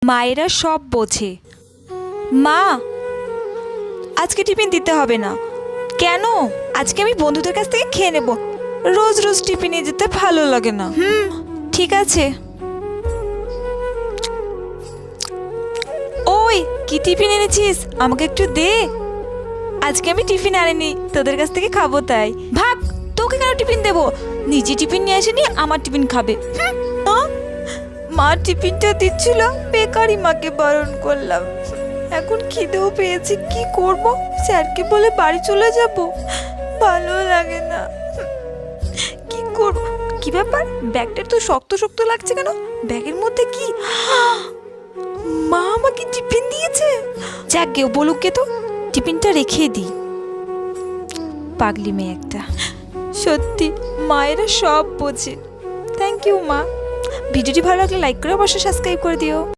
মায়েরা সব বোঝে। মা, আজকে টিফিন দিতে হবে না। কেন? আজকে আমি বন্ধুদের কাছ থেকে খেয়ে নেব। রোজ রোজ টিফিন নিয়ে যেতে ভালো লাগে না। ঠিক আছে। ওই, কি টিফিন এনেছিস? আমাকে একটু দে। আজকে আমি টিফিন আনিনি, তোদের কাছ থেকে খাবো তাই। ভাগ, তোকে কেন টিফিন দেবো? নিজে টিফিন নিয়ে আসেনি, আমার টিফিন খাবে। মা টিফিনটা দিচ্ছিল, বেকারি মাকে বারণ করলাম। এখন খিদেও পেয়েছে, কি করব? স্যারকে বলে বাড়ি চলে যাব, ভালো লাগে না। কি করব? কি ব্যাপার, ব্যাগটা তো শক্ত শক্ত লাগছে কেন? ব্যাগের মধ্যে কি? মা আমাকে টিফিন দিয়েছে। যাক গে, বলুক গে তো, টিফিনটা রেখে দিই। পাগলি মেয়ে একটা। সত্যি মায়েরা সব বোঝে। থ্যাংক ইউ মা। ভিডিওটি ভালো লাগলে লাইক করে অবশ্যই সাবস্ক্রাইব করে দিও।